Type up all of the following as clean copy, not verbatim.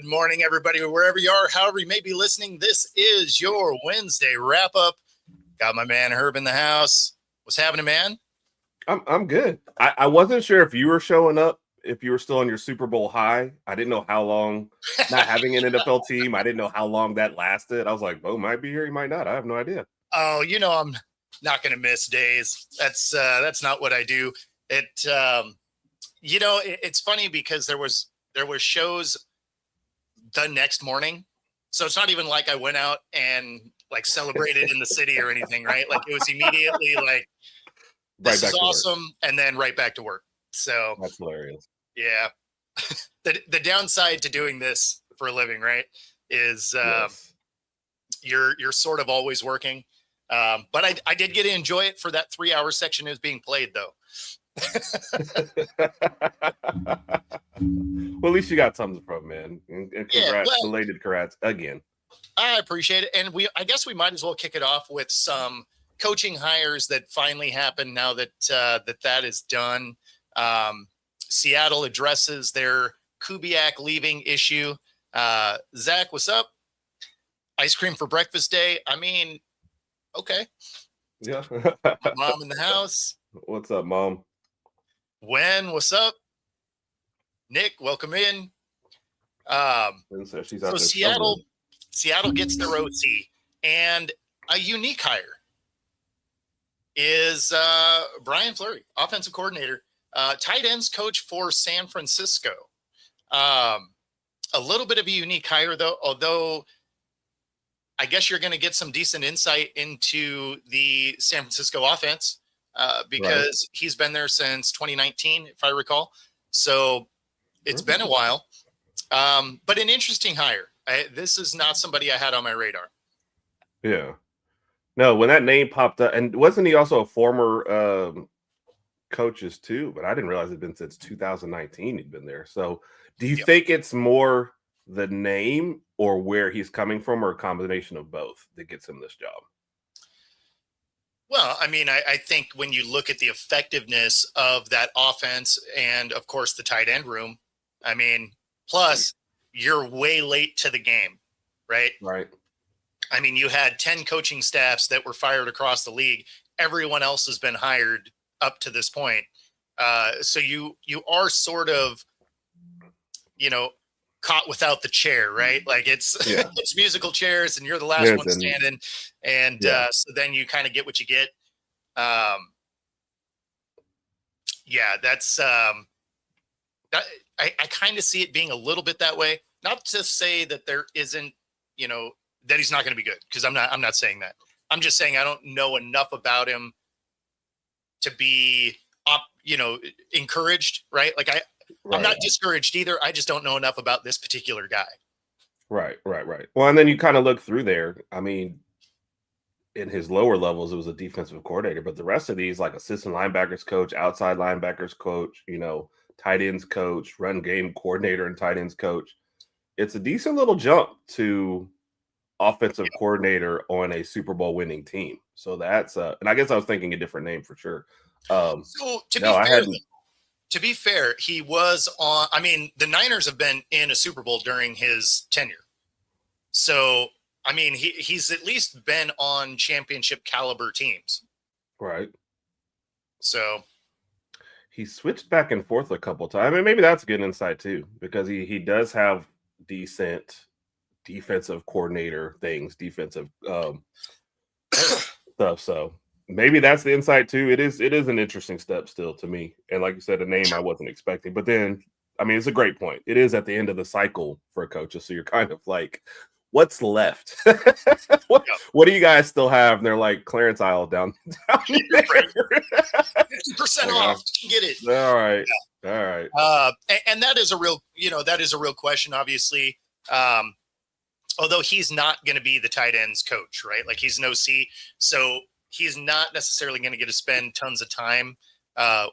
morning, everybody, wherever you are, however you may be listening. This is your Wednesday wrap-up. Got my man Herb in the house. What's happening, man? I'm good. I wasn't sure if you were showing up, if you were still on your Super Bowl high. I didn't know how long not having an NFL team. I didn't know how long that lasted. I was like, Bo might be here, he might not. I have no idea. Oh, I'm not going to miss days. That's not what I do. It's funny because there was shows the next morning. So it's not even like I went out and like celebrated in the city or anything, right? Like it was immediately like, this is awesome. And then right back to work. So that's hilarious. Yeah. The downside to doing this for a living, right, is Yes. you're sort of always working. But I did get to enjoy it for that 3-hour section it was being played, though. Well, at least you got something from, man. And congrats, belated congrats again. I appreciate it. And I guess we might as well kick it off with some coaching hires that finally happened now that that is done. Seattle addresses their Kubiak leaving issue. Zach, what's up? Ice cream for breakfast day. I mean, okay. Yeah. Mom in the house. What's up, Mom? What's up? Nick, welcome in. So Seattle gets their OC, and a unique hire is Brian Fleury, offensive coordinator, tight ends coach for San Francisco. A little bit of a unique hire, though, although I guess you're going to get some decent insight into the San Francisco offense because he's been there since 2019, if I recall. So it's been a while, but an interesting hire. This is not somebody I had on my radar. Yeah. No, when that name popped up, and wasn't he also a former coaches too? But I didn't realize it'd been since 2019 he'd been there. So do you think it's more the name or where he's coming from, or a combination of both that gets him this job? Well, I mean, I think when you look at the effectiveness of that offense and, of course, the tight end room, I mean, plus you're way late to the game, right? Right. I mean, you had 10 coaching staffs that were fired across the league. Everyone else has been hired up to this point. So you are sort of, caught without the chair, right? Like it's it's musical chairs and you're the last one standing. And so then you kind of get what you get. That's I kind of see it being a little bit that way. Not to say that there isn't, that he's not going to be good, because I'm not saying that. I'm just saying I don't know enough about him to be encouraged, right? Like I'm not discouraged either. I just don't know enough about this particular guy. Right. Well, and then you kind of look through there. I mean, in his lower levels, it was a defensive coordinator, but the rest of these, like assistant linebackers coach, outside linebackers coach, tight ends coach, run game coordinator, and tight ends coach. It's a decent little jump to offensive coordinator on a Super Bowl winning team. So that's and I guess I was thinking a different name for sure. To be fair, he was on. I mean, the Niners have been in a Super Bowl during his tenure. So, I mean, he's at least been on championship caliber teams. Right. So he switched back and forth a couple times. I mean, maybe that's good insight too, because he does have decent defensive coordinator things, defensive stuff. So maybe that's the insight too. It is an interesting step still to me. And like you said, a name I wasn't expecting. But then, I mean, it's a great point. It is at the end of the cycle for coaches. So you're kind of like, what's left? What do you guys still have? And they're like clearance aisle down there. 50% off. Get it. All right. Yeah. All right. And that is a real, question, obviously. Although he's not going to be the tight ends coach, right? Like he's an OC. So he's not necessarily going to get to spend tons of time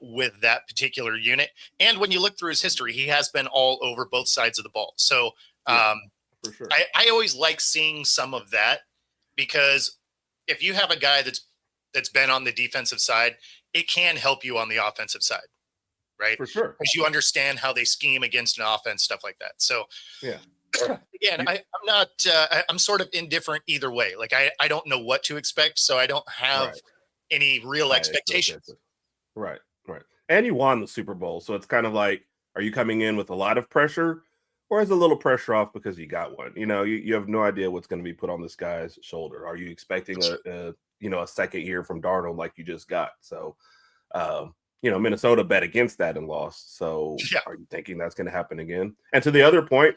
with that particular unit. And when you look through his history, he has been all over both sides of the ball. So for sure. I always like seeing some of that, because if you have a guy that's been on the defensive side, it can help you on the offensive side, right? For sure. Because you understand how they scheme against an offense, stuff like that. So, yeah. Again, I'm not. I'm sort of indifferent either way. Like I don't know what to expect, so I don't have Right. any real High expectations. expectations. Right. Right. And you won the Super Bowl, so it's kind of like, are you coming in with a lot of pressure, or is a little pressure off because you got one? You have no idea what's going to be put on this guy's shoulder. Are you expecting a second year from Darnold like you just got? So, Minnesota bet against that and lost. So, Yeah, are you thinking that's going to happen again? And to the other point,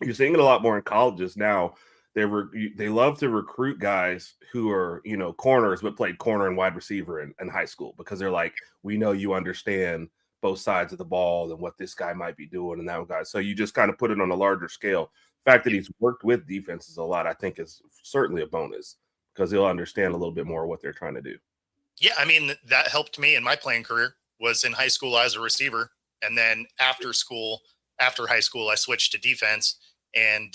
you're seeing it a lot more in colleges now. They love to recruit guys who are corners but played corner and wide receiver in high school, because they're like, we know you understand both sides of the ball and what this guy might be doing and that guy. So you just kind of put it on a larger scale. The fact that he's worked with defenses a lot, I think, is certainly a bonus, because he'll understand a little bit more what they're trying to do. yeah. I mean, that helped me in my playing career. Was in high school as a receiver, and then after high school, I switched to defense, and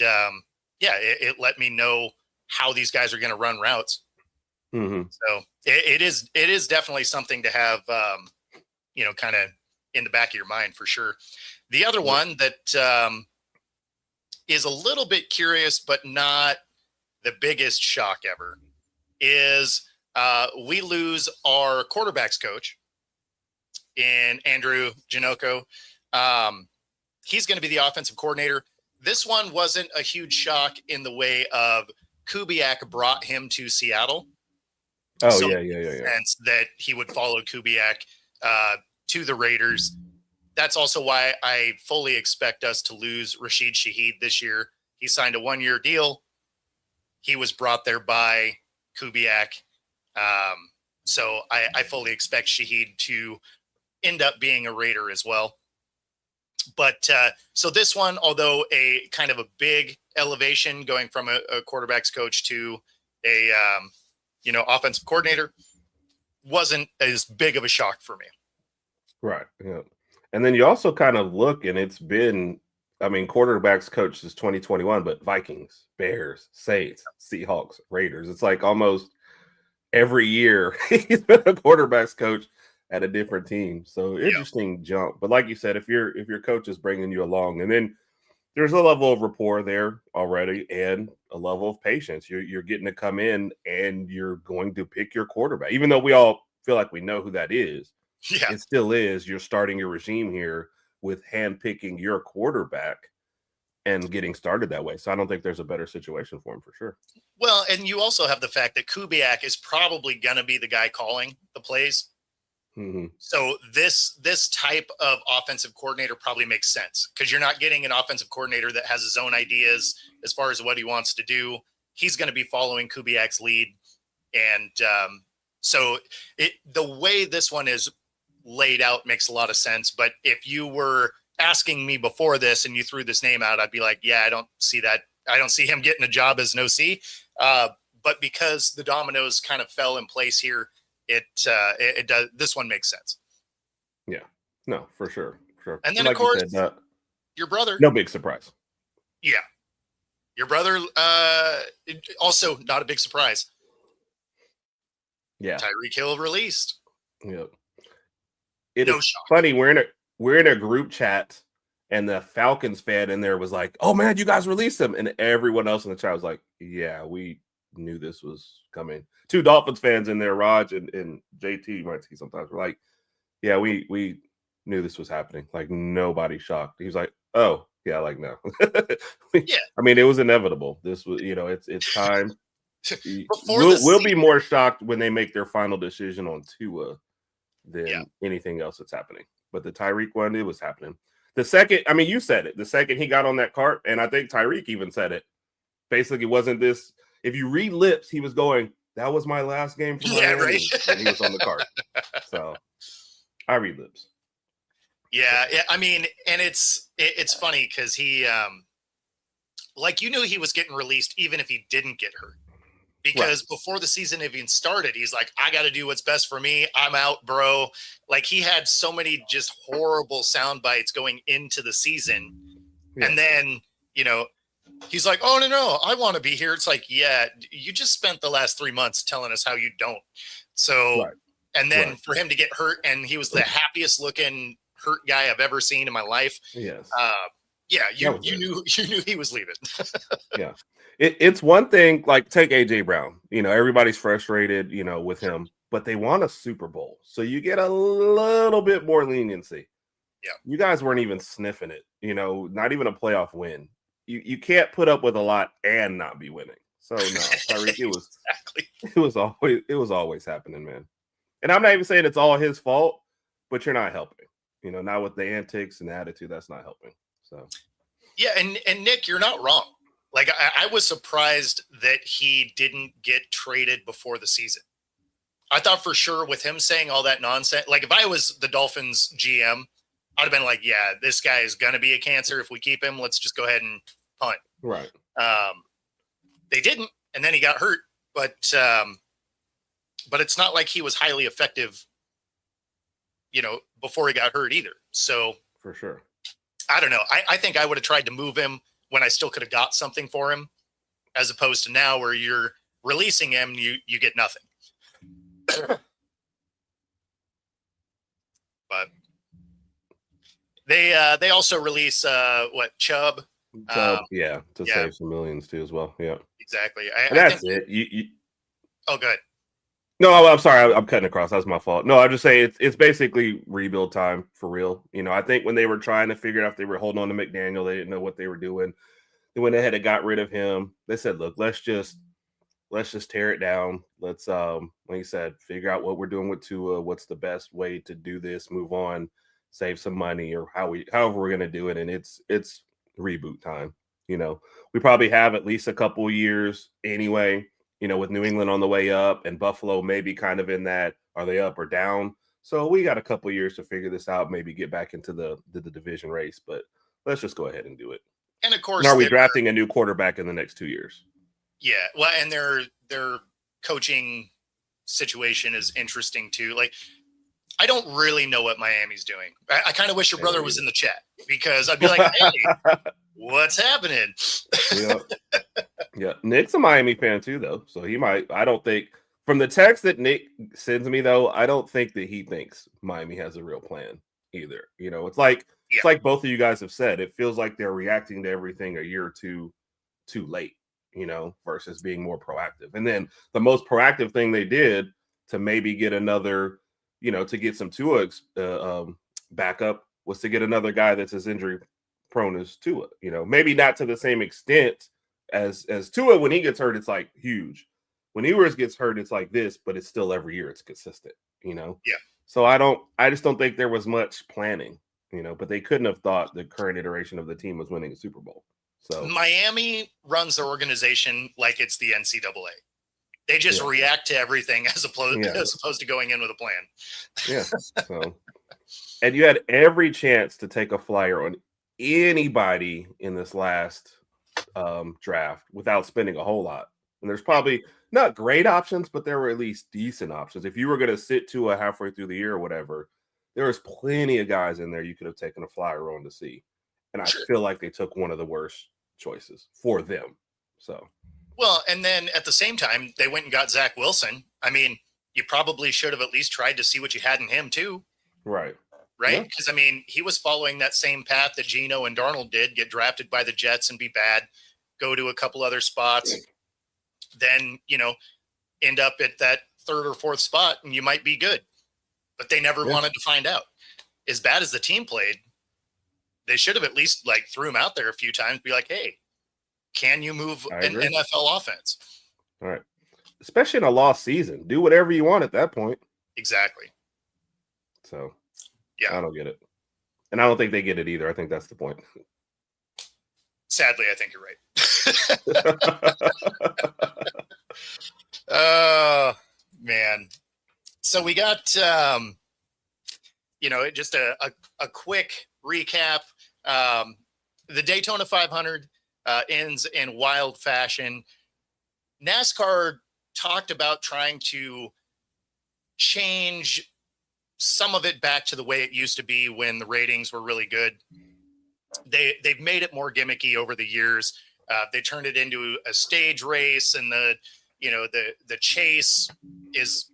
yeah, it let me know how these guys are going to run routes. Mm-hmm. So it is definitely something to have, kind of in the back of your mind for sure. The other one that is a little bit curious, but not the biggest shock ever, is we lose our quarterbacks coach in Andrew Janoko. He's going to be the offensive coordinator. This one wasn't a huge shock in the way of Kubiak brought him to Seattle. Oh, so yeah. Sense that he would follow Kubiak to the Raiders. That's also why I fully expect us to lose Rashid Shaheed this year. He signed a 1-year deal. He was brought there by Kubiak. So I fully expect Shaheed to end up being a Raider as well. But so this one, although a kind of a big elevation going from a quarterback's coach to a offensive coordinator, wasn't as big of a shock for me. Right. Yeah. And then you also kind of look, and it's been, quarterbacks coach since 2021, but Vikings, Bears, Saints, Seahawks, Raiders. It's like almost every year he's been a quarterbacks coach at a different team. So interesting jump. But like you said, if your coach is bringing you along, and then there's a level of rapport there already and a level of patience. You're getting to come in and you're going to pick your quarterback, even though we all feel like we know who that is. Yeah. It still is. You're starting your regime here with handpicking your quarterback and getting started that way. So I don't think there's a better situation for him, for sure. Well, and you also have the fact that Kubiak is probably going to be the guy calling the plays. Mm-hmm. So this type of offensive coordinator probably makes sense, because you're not getting an offensive coordinator that has his own ideas as far as what he wants to do. He's going to be following Kubiak's lead. And so the way this one is laid out makes a lot of sense. But if you were asking me before this and you threw this name out, I'd be like, yeah, I don't see that. I don't see him getting a job as an OC. But because the dominoes kind of fell in place here, it does. This one makes sense. Yeah, no, for sure. And then, like of course, you said, your brother. No big surprise. Yeah. Your brother, also not a big surprise. Yeah. Tyreek Hill released. Yep. It No is shock. funny. We're in a group chat, and the Falcons fan in there was like, "Oh man, you guys released him," and everyone else in the chat was like, "Yeah, we knew this was coming." 2 Dolphins fans in there, Raj and JT, you might see sometimes, were like, "Yeah, we knew this was happening." Like, nobody shocked. He was like, "Oh yeah, like no." Yeah. I mean, it was inevitable. This was, it's time. Before We'll be more shocked when they make their final decision on Tua than anything else that's happening. But the Tyreek one, it was happening. The second, you said it. The second he got on that cart, and I think Tyreek even said it. Basically, wasn't this? If you read lips, he was going, "That was my last game for Miami," right. when he was on the cart. So I read lips. Yeah. I mean, and it's funny because he, you knew he was getting released even if he didn't get hurt. Because before the season even started, he's like, I got to do what's best for me. I'm out, bro. Like, he had so many just horrible sound bites going into the season. Yeah. And then, he's like, oh, no, I want to be here. It's like, yeah, you just spent the last 3 months telling us how you don't. So, and then for him to get hurt, and he was the happiest looking hurt guy I've ever seen in my life. Yes. Yeah, That you was it. you knew he was leaving. Yeah. It's one thing, like take AJ Brown. Everybody's frustrated, with him, but they won a Super Bowl. So you get a little bit more leniency. Yeah. You guys weren't even sniffing it, not even a playoff win. You can't put up with a lot and not be winning. So no, Tyreek, Exactly. it was always happening, man. And I'm not even saying it's all his fault, but you're not helping. Not with the antics and the attitude, that's not helping. So Yeah, and Nick, you're not wrong. Like I was surprised that he didn't get traded before the season. I thought for sure with him saying all that nonsense, like if I was the Dolphins GM, I'd have been like, yeah, this guy is gonna be a cancer. If we keep him, let's just go ahead and punt. right. They didn't, and then he got hurt. But it's not like he was highly effective, before he got hurt either. So For sure. I don't know. I think I would have tried to move him when I still could have got something for him, as opposed to now where you're releasing him, you get nothing. But they also release Chubb. Yeah, to yeah. save some millions too as well. Yeah. Exactly. And that's it. Oh, good. No, I'm sorry. I'm cutting across. That's my fault. No, I just say it's basically rebuild time for real. I think when they were trying to figure out if they were holding on to McDaniel, they didn't know what they were doing. They went ahead and got rid of him. They said, "Look, let's just tear it down. Let's like you said, figure out what we're doing with Tua. What's the best way to do this? Move on, save some money, or however we're gonna do it." And it's reboot time. We probably have at least a couple years anyway. With New England on the way up and Buffalo maybe kind of in that, are they up or down? So we got a couple years to figure this out, maybe get back into the division race, but let's just go ahead and do it. And of course, And are we drafting a new quarterback in the next 2 years? Yeah, well, and their coaching situation is interesting too. Like, I don't really know what Miami's doing. I kind of wish your brother was in the chat, because I'd be like, hey, what's happening? Yeah. Nick's a Miami fan too, though. So he might. I don't think from the text that Nick sends me, though, I don't think that he thinks Miami has a real plan either. It's like both of you guys have said. It feels like they're reacting to everything a year or two too late, versus being more proactive. And then the most proactive thing they did to maybe get another, to get some Tua backup was to get another guy that's as injury prone as Tua. Maybe not to the same extent as Tua. When he gets hurt, it's like huge. When Ewers gets hurt, it's like this, but it's still every year it's consistent. Yeah. So I just don't think there was much planning. But they couldn't have thought the current iteration of the team was winning a Super Bowl. So Miami runs their organization like it's the NCAA. They just react to everything as opposed to going in with a plan. Yeah. So, and you had every chance to take a flyer on anybody in this last draft without spending a whole lot. And there's probably not great options, but there were at least decent options. If you were going to sit to a halfway through the year or whatever, there was plenty of guys in there you could have taken a flyer on to see. And I feel like they took one of the worst choices for them. So, well, and then at the same time, they went and got Zach Wilson. I mean, you probably should have at least tried to see what you had in him too. Right. Because, he was following that same path that Geno and Darnold did, get drafted by the Jets and be bad, go to a couple other spots, then, end up at that third or fourth spot and you might be good. But they never wanted to find out. As bad as the team played, they should have at least threw him out there a few times, be like, hey, can you move an NFL offense? All right. Especially in a lost season. Do whatever you want at that point. Exactly. So, yeah, I don't get it. And I don't think they get it either. I think that's the point. Sadly, I think you're right. Oh, man. So we got, just a quick recap. The Daytona 500 ends in wild fashion. NASCAR talked about trying to change some of it back to the way it used to be when the ratings were really good. They've made it more gimmicky over the years. They turned it into a stage race, and the chase is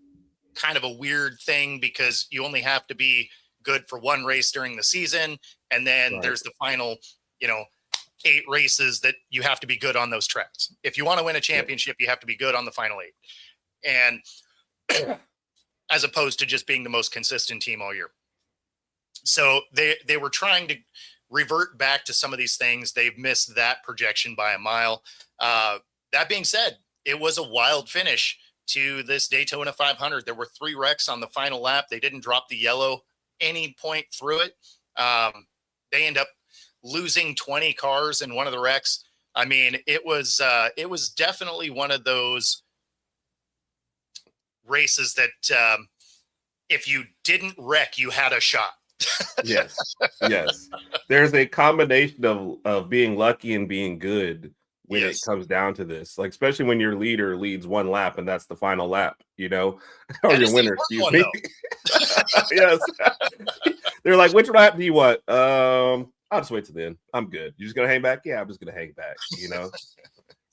kind of a weird thing because you only have to be good for one race during the season, and then there's the final 8 races that you have to be good on those tracks. If you want to win a championship, you have to be good on the final 8. And as opposed to just being the most consistent team all year. So they were trying to revert back to some of these things. They've missed that projection by a mile. That being said, it was a wild finish to this Daytona 500. There were 3 wrecks on the final lap. They didn't drop the yellow any point through it. They end up losing 20 cars in one of the wrecks. I mean, it was definitely one of those races that if you didn't wreck, you had a shot. Yes. There's a combination of being lucky and being good when it comes down to this, like especially when your leader leads 1 lap and that's the final lap, or your winner. Excuse me. Yes. They're like, which lap do you want? I'll just wait till the end. I'm good. You're just gonna hang back? Yeah, I'm just gonna hang back.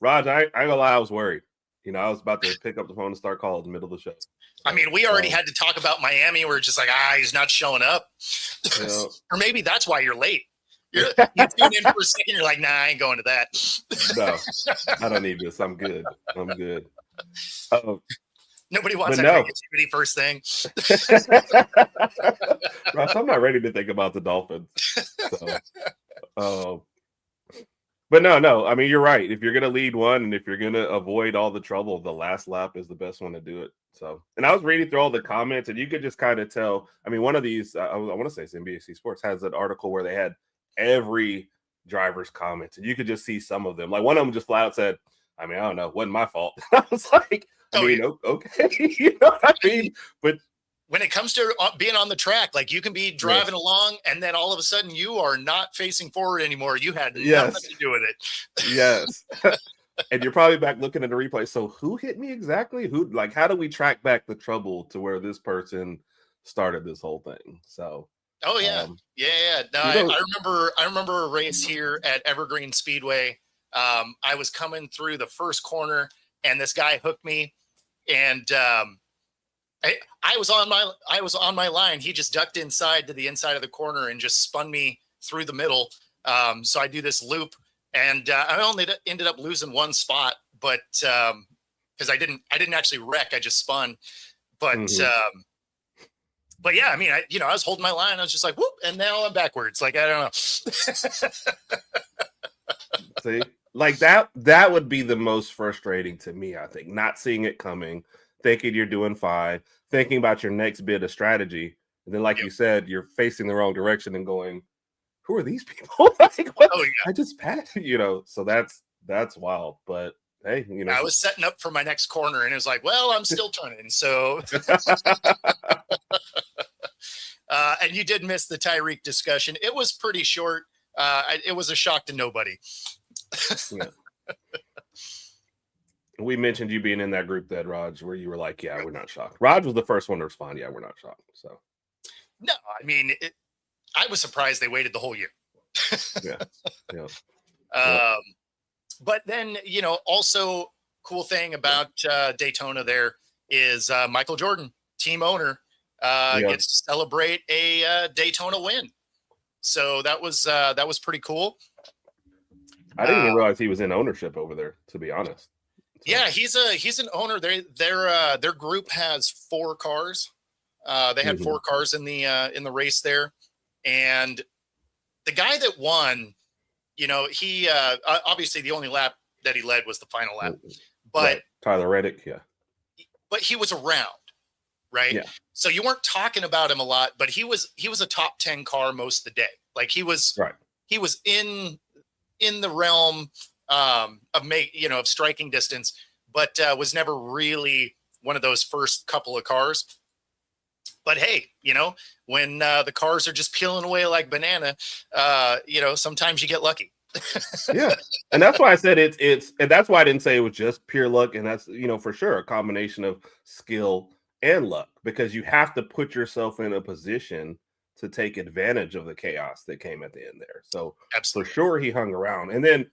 Raj, I ain't gonna lie, I was worried. I was about to pick up the phone and start calling in the middle of the show. I mean, we already had to talk about Miami. We're just like, he's not showing up. Or maybe that's why you're late. You tune in for a second, you're like, nah, I ain't going to that. No, I don't need this. I'm good. Nobody wants that negativity first thing. Ross, I'm not ready to think about the Dolphins. But no. I mean, you're right. If you're going to lead one and if you're going to avoid all the trouble, the last lap is the best one to do it. So, and I was reading through all the comments and you could just kind of tell. I mean, one of these, I want to say it's NBC Sports, has an article where they had every driver's comments and you could just see some of them. Like one of them just flat out said, I mean, I don't know, wasn't my fault. I was like, okay. You know what I mean? But when it comes to being on the track, like you can be driving along and then all of a sudden you are not facing forward anymore. You had nothing to do with it. Yes. And you're probably back looking at the replay. So who hit me exactly? How do we track back the trouble to where this person started this whole thing? So. Oh yeah. No, I remember a race here at Evergreen Speedway. I was coming through the first corner and this guy hooked me and, I was on my line. He just ducked inside to the inside of the corner and just spun me through the middle. So I do this loop and I only ended up losing 1 spot, but because I didn't actually wreck, I just spun. But but yeah, I mean, I was holding my line. I was just like, whoop, and now I'm backwards. Like I don't know. See, like that would be the most frustrating to me. I think not seeing it coming. Thinking you're doing fine, thinking about your next bit of strategy. And then, like you said, you're facing the wrong direction and going, who are these people? Like, what? I just passed, so that's wild. But hey, I was setting up for my next corner and it was like, well, I'm still turning. So, and you did miss the Tyreek discussion. It was pretty short. It was a shock to nobody. We mentioned you being in that group that Raj, where you were like, yeah, we're not shocked. Raj was the first one to respond. Yeah, we're not shocked. So, no, I mean, I was surprised they waited the whole year. But then, also cool thing about Daytona there is Michael Jordan, team owner, gets to celebrate a Daytona win. So that was pretty cool. I didn't even realize he was in ownership over there, to be honest. So. Yeah, he's an owner. Their group has 4 cars. They had 4 cars in the race there, and the guy that won, he obviously the only lap that he led was the final lap, but Tyler Reddick, but he was around, right? Yeah. So you weren't talking about him a lot, but he was a top 10 car most of the day. Like he was in the realm of striking distance, but was never really one of those first couple of cars. But hey, when the cars are just peeling away like banana, sometimes you get lucky. Yeah, and that's why I said it's, and that's why I didn't say it was just pure luck, and that's for sure a combination of skill and luck, because you have to put yourself in a position to take advantage of the chaos that came at the end there. So absolutely. For sure he hung around, and then.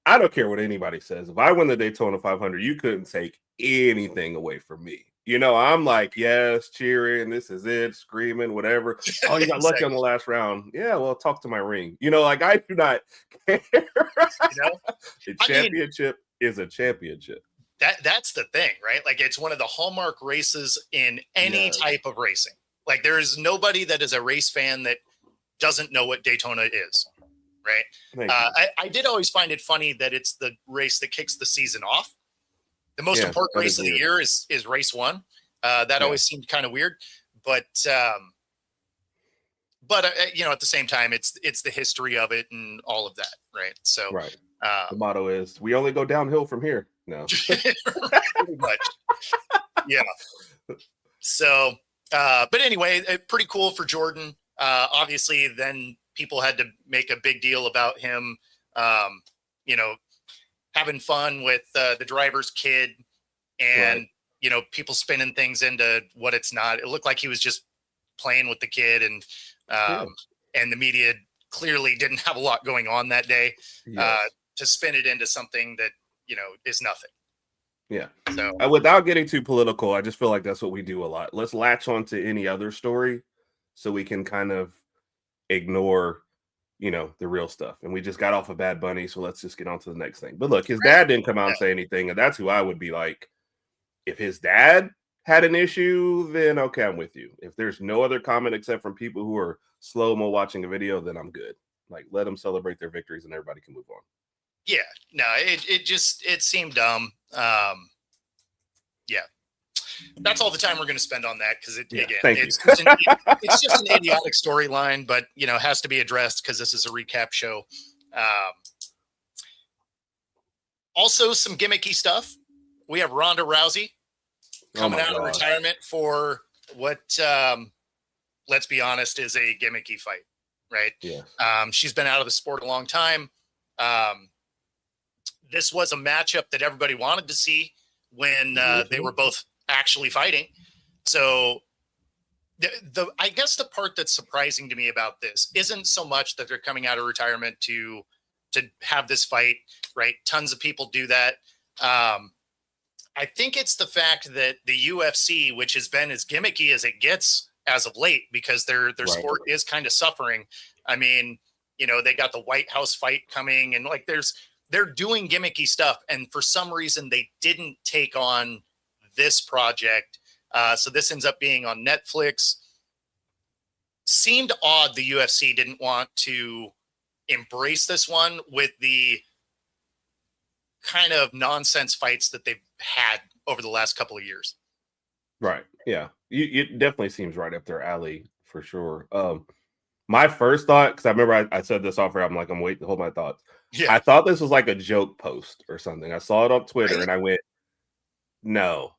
I don't care what anybody says. If I win the Daytona 500, you couldn't take anything away from me. I'm like, yes, cheering. This is it, screaming, whatever. Oh, you got lucky on the last round. Yeah, well, talk to my ring. Like I do not care. The championship is a championship. That's the thing, right? Like it's one of the hallmark races in any type of racing. Like there is nobody that is a race fan that doesn't know what Daytona is, right? I did always find it funny that it's the race that kicks the season off. The most important race of the year is race one. That always seemed kind of weird, but at the same time, it's the history of it and all of that, right? So, the motto is we only go downhill from here. No, pretty much. Yeah. So, but anyway, pretty cool for Jordan. Obviously, then people had to make a big deal about him, having fun with the driver's kid and, people spinning things into what it's not. It looked like he was just playing with the kid and the media clearly didn't have a lot going on that day to spin it into something that, is nothing. Yeah. So without getting too political, I just feel like that's what we do a lot. Let's latch on to any other story so we can kind of ignore, the real stuff. And we just got off of Bad Bunny, so let's just get on to the next thing. But look, his dad didn't come out and say anything, and that's who I would be like. If his dad had an issue, then okay, I'm with you. If there's no other comment except from people who are slow-mo watching a video, then I'm good. Like, let them celebrate their victories and everybody can move on. Yeah, no, it seemed dumb. Yeah, that's all the time we're going to spend on that because it's just an idiotic storyline, but has to be addressed because this is a recap show. Also, some gimmicky stuff. We have Ronda Rousey coming out of retirement for what, let's be honest, is a gimmicky fight, right? Yeah. She's been out of the sport a long time. This was a matchup that everybody wanted to see when they were both actually fighting. So I guess the part that's surprising to me about this isn't so much that they're coming out of retirement to have this fight, right? Tons of people do that. I think it's the fact that the UFC, which has been as gimmicky as it gets as of late, because their sport is kind of suffering. I mean, they got the White House fight coming and like they're doing gimmicky stuff. And for some reason they didn't take on this project. So this ends up being on Netflix. Seemed odd. The UFC didn't want to embrace this one with the kind of nonsense fights that they've had over the last couple of years. Right. Yeah. It definitely seems right up their alley for sure. My first thought, because I remember I said this off air, I'm like, I'm waiting to hold my thoughts. Yeah. I thought this was like a joke post or something. I saw it on Twitter and I went, no,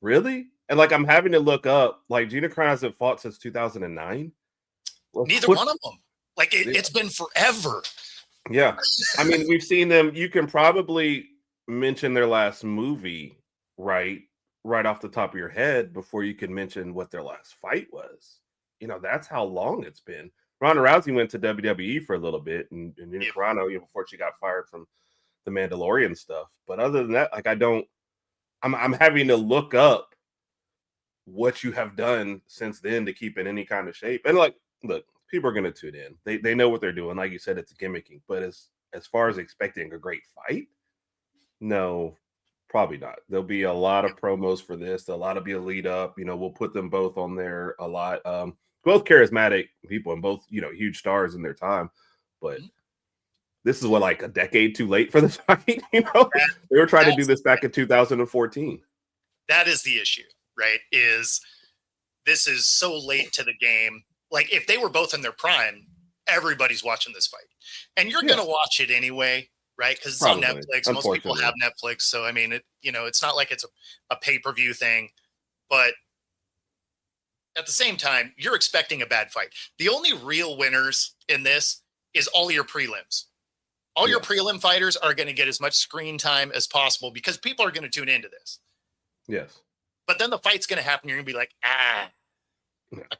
really? And like, I'm having to look up, like, Gina Carano hasn't fought since 2009. Neither one of them. Like, it's been forever. Yeah. I mean, we've seen them. You can probably mention their last movie, right off the top of your head before you can mention what their last fight was. That's how long it's been. Ronda Rousey went to WWE for a little bit, and Gina Carano, before she got fired from the Mandalorian stuff. But other than that, like, I'm having to look up what you have done since then to keep in any kind of shape. And like, look, people are going to tune in. They know what they're doing. Like you said, it's gimmicking. But as far as expecting a great fight, no, probably not. There'll be a lot of promos for this. A lot of be a lead up. We'll put them both on there a lot. Both charismatic people and both, huge stars in their time. But this is like a decade too late for this fight. They were trying to do this back in 2014. That is the issue, right? This is so late to the game. Like, if they were both in their prime, everybody's watching this fight. And you're going to watch it anyway, right? Because it's on Netflix. Most people have Netflix. So, I mean, it's not like it's a pay-per-view thing. But at the same time, you're expecting a bad fight. The only real winners in this is all your prelims. All your prelim fighters are going to get as much screen time as possible because people are going to tune into this. Yes. But then the fight's going to happen. You're going to be like, I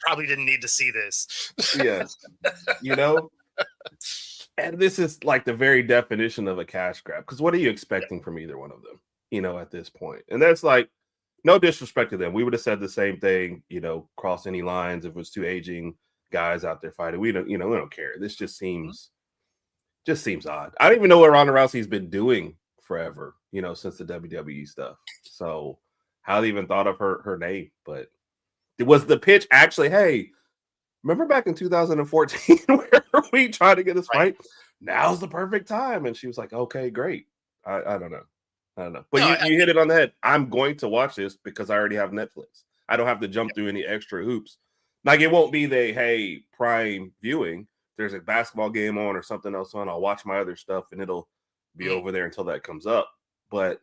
probably didn't need to see this. Yes. And this is like the very definition of a cash grab. Because what are you expecting from either one of them, at this point? And that's like, No disrespect to them. We would have said the same thing, cross any lines if it was two aging guys out there fighting. We don't care. This just seems odd. I don't even know what Ronda Rousey's been doing forever, since the WWE stuff. So how they even thought of her name, but it was the pitch actually, hey, remember back in 2014 where we tried to get this fight? Now's the perfect time. And she was like, okay, great. I don't know. But No, you hit it on the head. I'm going to watch this because I already have Netflix. I don't have to jump through any extra hoops. Like, it won't be hey, prime viewing. There's a basketball game on or something else on. I'll watch my other stuff and it'll be over there until that comes up. But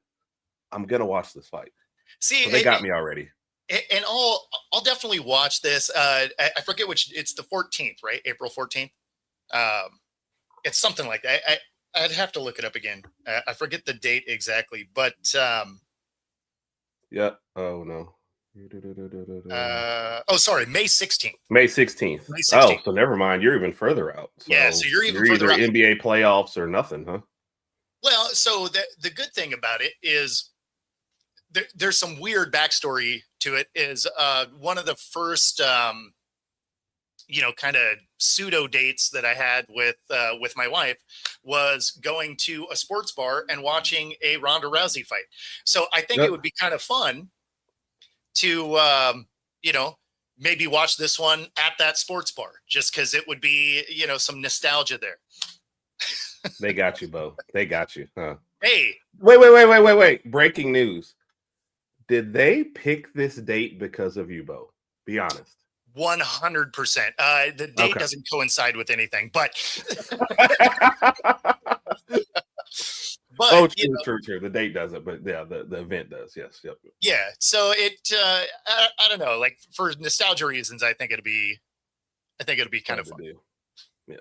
I'm going to watch this fight. See, so they got me already. And I'll definitely watch this. I forget which, it's the 14th, right? April 14th. It's something like that. I'd have to look it up again. I forget the date exactly, but yeah. Oh no. Sorry, May 16th. May 16th. Oh, so never mind. You're even further out. So yeah, so you're further either out. NBA playoffs or nothing, huh? Well, so the good thing about it is there's some weird backstory to it. Is one of the first kind of pseudo dates that I had with my wife was going to a sports bar and watching a Ronda Rousey fight. So I think it would be kind of fun to, maybe watch this one at that sports bar, just because it would be, some nostalgia there. They got you, Bo. They got you. Huh? Hey, wait. Breaking news. Did they pick this date because of you, Bo? Be honest. 100%. The date doesn't coincide with anything, but but true. The date doesn't, but yeah, the event does. Yes, yep. Yeah. So it, I don't know, like for nostalgia reasons, I think it'd be kind of fun. Yeah.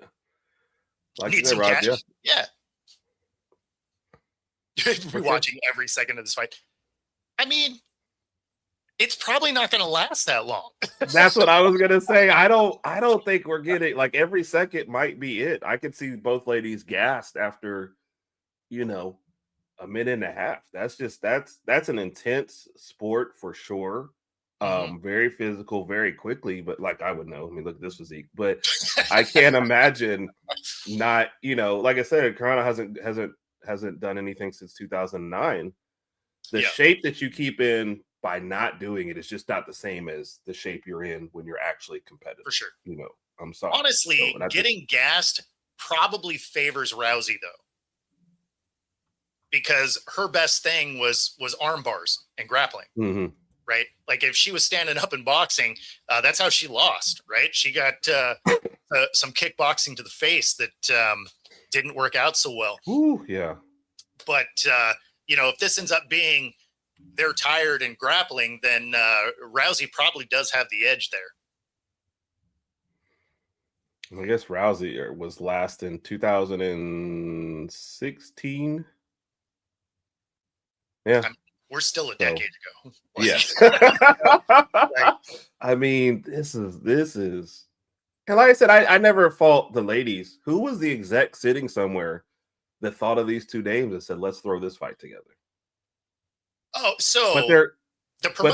Like need some cash. Yeah. Watching every second of this fight. I mean, it's probably not going to last that long. That's what I was going to say. I don't think we're getting, like, every second might be it. I could see both ladies gassed after, a minute and a half. That's an intense sport for sure. Very physical, very quickly, but like I would know. I mean, look at this physique, but I can't imagine not, like I said, Corona hasn't done anything since 2009. The shape that you keep in by not doing it is just not the same as the shape you're in when you're actually competitive. For sure. I'm sorry. Honestly, getting gassed probably favors Rousey though, because her best thing was arm bars and grappling. Mm-hmm. Right? Like if she was standing up in boxing, that's how she lost, right? She got some kickboxing to the face that didn't work out so well. Ooh, yeah. But, if this ends up being they're tired and grappling, then Rousey probably does have the edge there. I guess Rousey was last in 2016. Yeah. We're still a decade ago. Yes. Right. I mean, this is, and like I said, I never fault the ladies. Who was the exec sitting somewhere that thought of these two names and said, let's throw this fight together? Oh, so but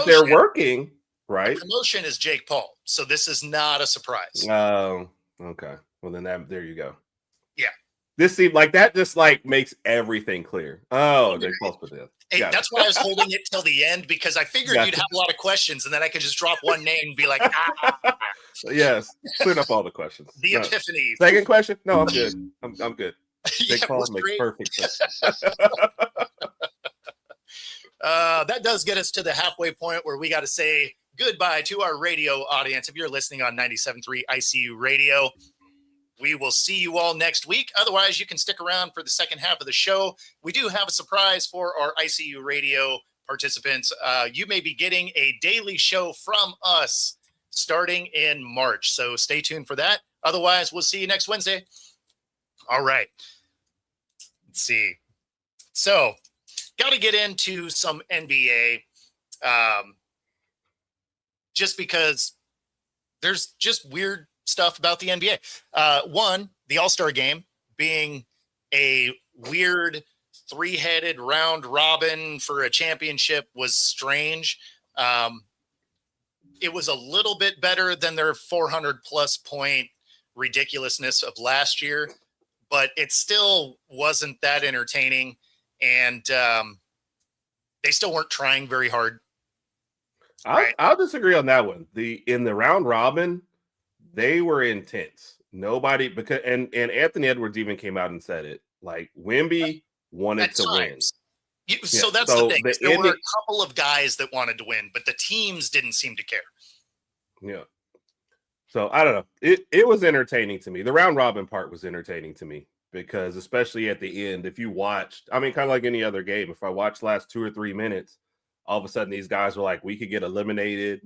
they're working, right? The promotion is Jake Paul. So this is not a surprise. Oh, okay. Well, then there you go. Yeah. This seemed like that just like makes everything clear. Oh, Jake Paul's put this. Hey, that's why I was holding it till the end, because I figured you'd have a lot of questions and then I could just drop one name and be like, Yes, clean up all the questions. The epiphany. Second question? No, I'm good. I'm good. Jake Paul makes perfect sense. That does get us to the halfway point where we got to say goodbye to our radio audience. If you're listening on 97.3 ICU Radio, we will see you all next week. Otherwise, you can stick around for the second half of the show. We do have a surprise for our ICU Radio participants. You may be getting a daily show from us starting in March. So stay tuned for that. Otherwise, we'll see you next Wednesday. All right. Let's see. So, got to get into some NBA just because there's just weird stuff about the NBA. One, the All-Star game being a weird three-headed round robin for a championship was strange. It was a little bit better than their 400-plus point ridiculousness of last year, but it still wasn't that entertaining, and they still weren't trying very hard. Right? I'll disagree on that one. In the round robin, they were intense. Nobody because and Anthony Edwards even came out and said it. Like Wemby wanted At to win. times. So that's the thing. There were a couple of guys that wanted to win, but the teams didn't seem to care. Yeah. So I don't know. It was entertaining to me. The round robin part was entertaining to me because especially at the end, if you watched, I mean, kind of like any other game, if I watched last 2 or 3 minutes, all of a sudden these guys were like, we could get eliminated.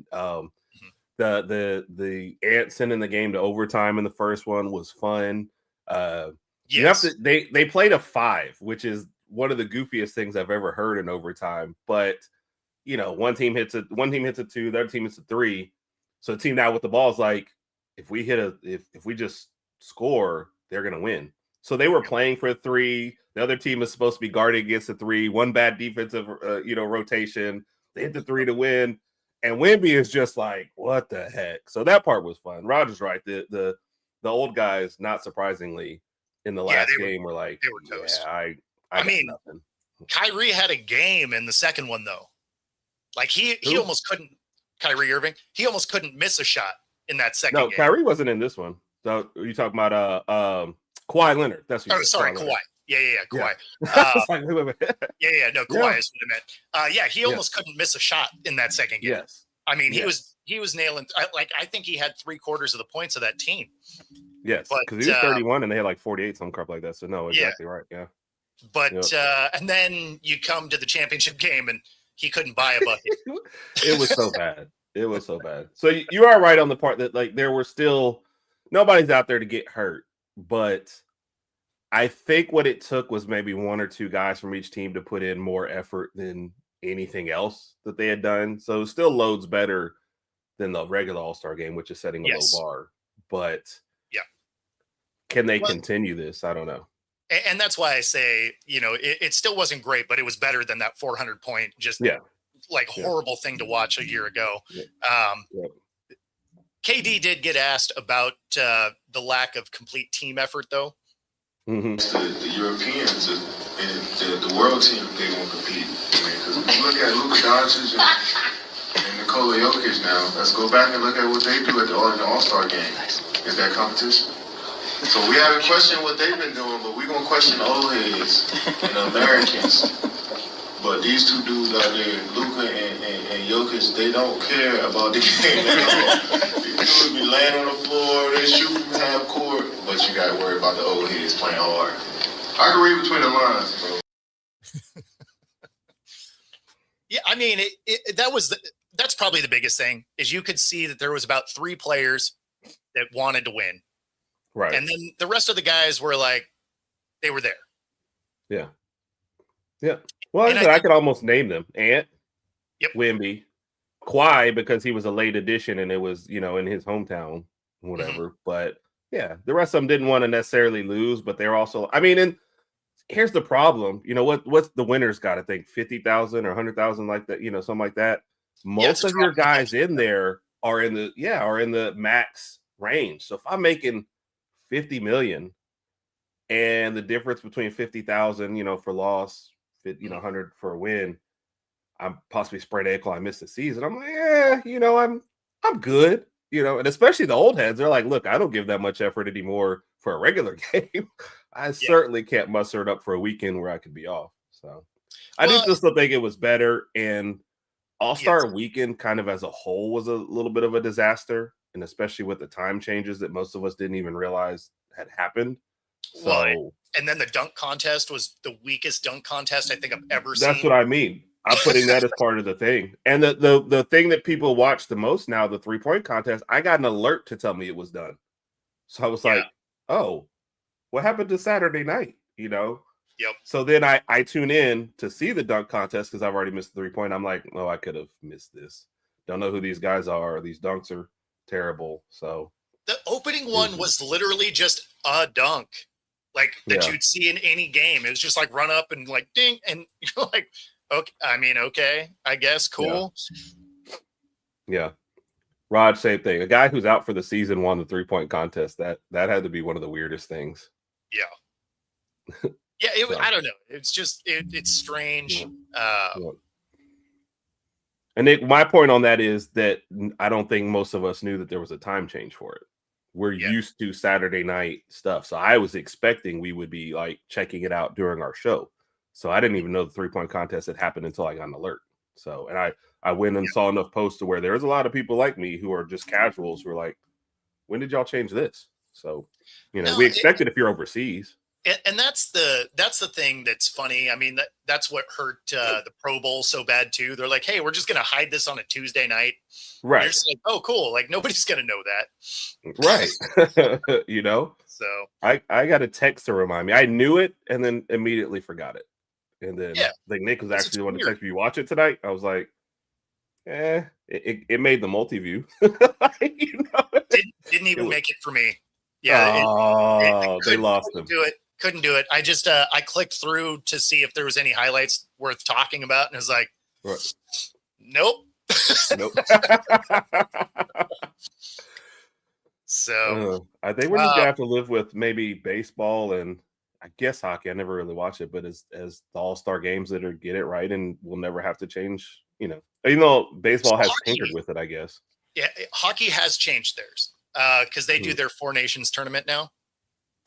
The Ants sending the game to overtime in the first one was fun. Yes. They played a 5, which is one of the goofiest things I've ever heard in overtime. But one team hits a 2, the other team hits a 3. So the team now with the ball is like, if we just score, they're gonna win. So they were playing for a 3. The other team is supposed to be guarding against a 3. One bad defensive rotation. They hit the 3 to win. And Wemby is just like, what the heck? So that part was fun. Roger's right. The old guys, not surprisingly, in the last game were like, they were toast. Yeah, I mean, nothing. Kyrie had a game in the second one though. Like he almost couldn't. Kyrie Irving, he almost couldn't miss a shot in that second game. No, Kyrie wasn't in this one. So you talking about Kawhi Leonard? That's what. Oh, sorry, Kawhi. Yeah, Kawhi. Yeah. No, Kawhi is what I meant. He almost couldn't miss a shot in that second game. Yes. I mean, he was nailing. I think he had 3/4 of the points of that team. Yes, because he was 31 and they had like 48, some crap like that. So no, exactly right. Yeah. But and then you come to the championship game and he couldn't buy a bucket. It was so bad. So you are right on the part that like there were still nobody's out there to get hurt, but I think what it took was maybe 1 or 2 guys from each team to put in more effort than anything else that they had done. So it still loads better than the regular All-Star game, which is setting a low bar. But can they continue this? I don't know. And that's why I say, it still wasn't great, but it was better than that 400-point, horrible thing to watch a year ago. KD did get asked about the lack of complete team effort, though. Mm-hmm. The Europeans and the world team, they won't compete. Because when you look at Luka Doncic and Nikola Jokic now, let's go back and look at what they do at the All-Star game. Is that competition? So we haven't questioned what they've been doing, but we're going to question old heads and Americans. But these 2 dudes out there, Luka and Jokic, they don't care about the game at all. These dudes be laying on the floor, they shoot from half court, but you got to worry about the old heads playing hard. I can read between the lines, bro. Yeah, I mean, that's probably the biggest thing, is you could see that there was about 3 players that wanted to win. Right. And then the rest of the guys were like, they were there. Yeah. Well, I could almost name them. Ant, Wemby, Kawhi, because he was a late addition and it was, in his hometown, whatever. Mm-hmm. But the rest of them didn't want to necessarily lose, but they're also, I mean, and here's the problem. What's the winners got? I think 50,000 or 100,000 like that, something like that. Most of your guys in there are in the max range. So if I'm making 50 million and the difference between 50,000, for loss, 100 for a win, I'm possibly sprained ankle, I missed the season. I'm like, I'm good, and especially the old heads, they're like, look, I don't give that much effort anymore for a regular game. I certainly can't muster it up for a weekend where I could be off. So I do still think it was better. And All-Star weekend kind of as a whole was a little bit of a disaster. And especially with the time changes that most of us didn't even realize had happened. So, and then the dunk contest was the weakest dunk contest I think I've ever seen. That's what I mean. I'm putting that as part of the thing. And the thing that people watch the most now, the 3-point contest, I got an alert to tell me it was done. So I was like, oh, what happened to Saturday night? Yep. So then I tune in to see the dunk contest because I've already missed the 3-point. I'm like, oh, I could have missed this. Don't know who these guys are. These dunks are terrible. So the opening one was literally just a dunk, like that you'd see in any game. It was just like run up and like ding, and you're like, okay, I guess, cool. Yeah. Rod, same thing. A guy who's out for the season won the 3-point contest. That had to be one of the weirdest things. Yeah. Yeah, So, I don't know. It's just it's strange. yeah. And Nick, my point on that is that I don't think most of us knew that there was a time change for it. We're used to Saturday night stuff. So I was expecting we would be like checking it out during our show. So I didn't even know the 3-point contest had happened until I got an alert. So, and I went and saw enough posts to where there was a lot of people like me who are just casuals who are like, when did y'all change this? So, No, we expect it if you're overseas. And that's the thing that's funny. I mean, that's what hurt the Pro Bowl so bad too. They're like, hey, we're just gonna hide this on a Tuesday night. Right. You're just like, oh, cool. Like nobody's gonna know that. Right. So I got a text to remind me. I knew it and then immediately forgot it. And then like Nick was actually the one to text me, you watch it tonight. I was like, it made the multi-view. Didn't even make it for me. Yeah. They lost them. Couldn't do it. I just I clicked through to see if there was any highlights worth talking about, and it was like, nope. Nope. So I think we're just gonna have to live with maybe baseball and I guess hockey. I never really watch it, but as the all-star games that are get it right, and we'll never have to change. Even though baseball has tinkered with it, I guess. Yeah, hockey has changed theirs because they do their Four Nations tournament now.